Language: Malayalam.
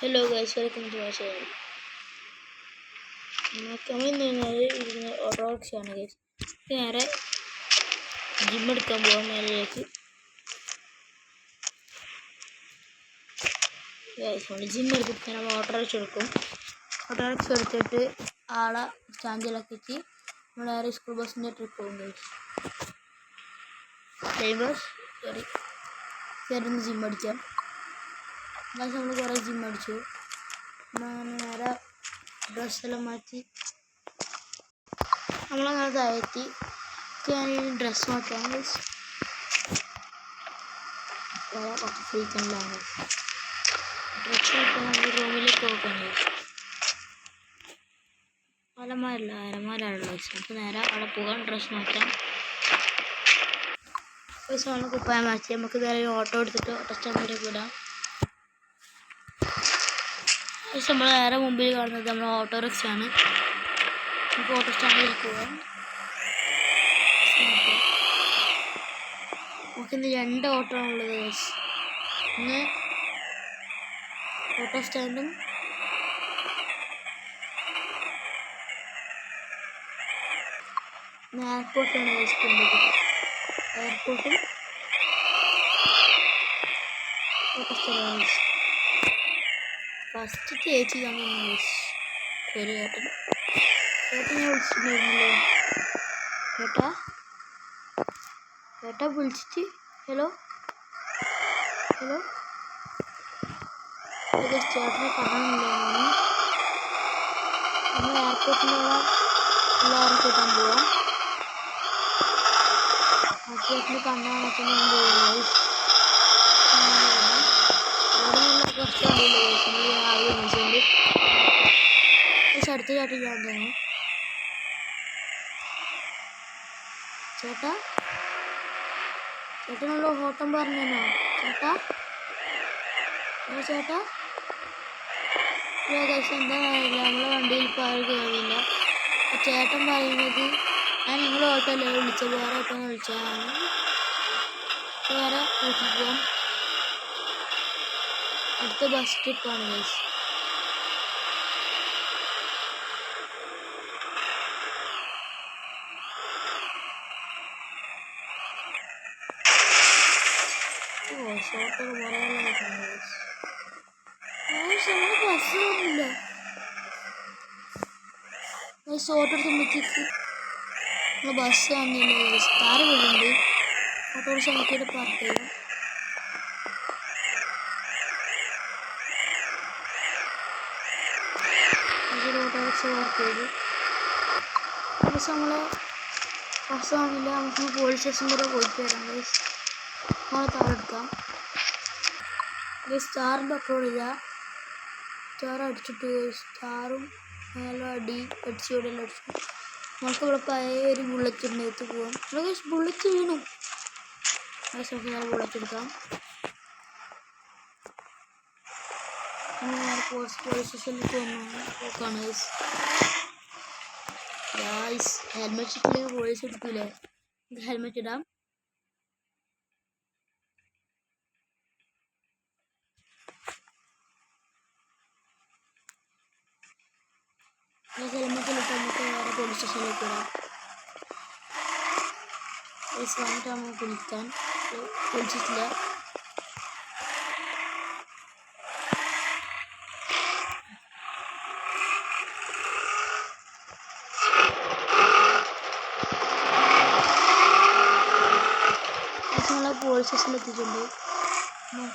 Hello guys, welcome to our channel. ഇന്ന് ഓട്ടോറിക്ഷയാണ് ഗൈസ്. നേരെ ജിം എടുക്കാൻ പോകാൻ മേലേക്ക് ഗൈസ്. ജിം എടുത്തിട്ട് നമ്മൾ ഓട്ടോറിക്ഷ എടുക്കും. ഓട്ടോറിക്ഷ എടുത്തിട്ട് ആളെ സ്റ്റാൻഡിലാക്കിയിട്ട് നമ്മൾ നേരെ സ്കൂൾ ബസ്സിൻ്റെ ട്രിപ്പ് പോകും ഗൈസ്. ഡ്രൈവേഴ്സ് കയറുന്ന ജിം അടിക്കാം. ഗൈസ് നമ്മൾ കുറേ ജിം അടിച്ചു. നമ്മളങ്ങനെ നേരെ ഡ്രസ്സെല്ലാം മാറ്റി നമ്മളങ്ങനെ താഴ്ത്തി ഞാൻ ഡ്രസ്സ് മാറ്റാം ഗൈസ്. കുറച്ച് ഫ്രീക്കണിലാണ് ഡ്രസ്സ് മാറ്റാൻ നമ്മൾ റൂമിലേക്ക് പോകാൻ ഗൈസ്. അരമാരാണല്ലോ ഗൈസ്. നമുക്ക് നേരെ അവിടെ പോകാൻ ഡ്രസ്സ് മാറ്റാം ഗൈസ്. നമ്മൾ കുപ്പായം മാറ്റി നമുക്ക് നേരെ ഓട്ടോ എടുത്തിട്ട് ഓട്ടോ സ്റ്റാൻഡിലേക്ക് വിടാം ഗൈസ്. നമ്മൾ നേരെ മുമ്പിൽ കാണുന്നത് നമ്മൾ ഓട്ടോറിക്ഷയാണ്. നമുക്ക് ഓട്ടോ സ്റ്റാൻഡിലേക്ക് പോകാം. നമുക്കിന്ന് 2 ഓട്ടോ ആണുള്ളത് ഗൈസ്. ഒന്ന് ഓട്ടോ സ്റ്റാൻഡും എയർപോർട്ടാണ് ഗൈസ്. എയർപോർട്ടും ഓട്ടോ സ്റ്റാൻഡാണ് ഗൈസ്. ഫസ്റ്റ് ചേച്ചി തന്നെ ഗൈസ്. ശരി ചേട്ടൻ ഞാൻ വിളിച്ചിട്ടുണ്ടായിരുന്നല്ലോ. ചേട്ടാ വിളിച്ചിട്ട് ഹലോ ചേട്ടനെ കാണുന്നില്ല. നമ്മൾ എയർപോർട്ടിലുള്ള എല്ലാവരും കൂട്ടാൻ പോവാം. ആ ചേട്ടന് കണ്ണാണൊക്കെ ഞാൻ പോകും. കുറച്ച് കണ്ടില്ല ആദ്യം വിളിച്ചുകൊണ്ട് പക്ഷെ അടുത്ത ചേട്ടൻ ഞാൻ തന്നെ. ചേട്ടനുള്ള ഓട്ടം പറഞ്ഞോ ചേട്ടാ. ഗൈസ് എന്താ അറിയില്ല, നമ്മളെ വണ്ടിയിൽ ഇപ്പോൾ ആരും കയറിയില്ല. ചേട്ടൻ പറയുന്നത് ഞാൻ നിങ്ങളുടെ ഓട്ടോ അല്ലേ വിളിച്ചത്, വേറെ ഓട്ടോ വിളിച്ചതാണ്. വേറെ വീട്ടിൽ പോകാം. അടുത്ത ബസ് ട്രിപ്പാണ് ഗൈസ്. ഷോട്ടൊക്കെ പറയാനുള്ള ബസ് ഒന്നുമില്ല ഗൈസ്. ഓട്ടോ എടുക്കുമ്പോഴത്തേക്ക് നമ്മൾ ബസ് വന്നില്ല ഗൈസ്. കാറ് വീടുണ്ട്. ഓട്ടോറിക്ഷ നോക്കിയിട്ട് പാർക്ക് ചെയ്യാം. ഓട്ടോറിക്ഷ പാർക്ക് ചെയ്തു. പക്ഷെ നമ്മളെ ബസ് വന്നില്ല. നമുക്ക് പോലീസ് സ്റ്റേഷൻ വരെ പോയിട്ട് വരാം ഗൈസ്. നമ്മളെ താറെടുക്കാം ഗൈസ്. സ്റ്റാറിൻ്റെ പെട്രോളില്ല. സ്റ്റാർ അടിച്ചിട്ട് സ്റ്റാറും മേലും അടിച്ചോടെല്ലാം അടിച്ചു. നമുക്കിവിടെ പഴയ ഒരു ബുള്ളറ്റിൻ്റെ അടുത്ത് പോകാം. ഗൈസ് ബുള്ളറ്റ് വീണു ഗൈസ്. നമുക്ക് നേരെ ബുള്ളറ്റ് എടുക്കാം. നേരെ പോലീസ് സ്റ്റേഷനിലേക്ക് പോക്കാണ് ഗൈസ്. ഹെൽമെറ്റ് ഇട്ടില്ലെങ്കിൽ പോലീസ് എടുക്കൂലേ. ഹെൽമെറ്റ് ഇടാം. ഹെൽമെറ്റിലിട്ട് നമുക്ക് വേറെ പോലീസ് സ്റ്റേഷനിലേക്ക് ഇടാം ഗൈസ്. വന്നിട്ട് നമുക്ക് വിളിക്കാൻ വിളിച്ചിട്ടില്ല. നമ്മളെ പോലീസ് സ്റ്റേഷനിൽ എത്തിയിട്ടുണ്ട്.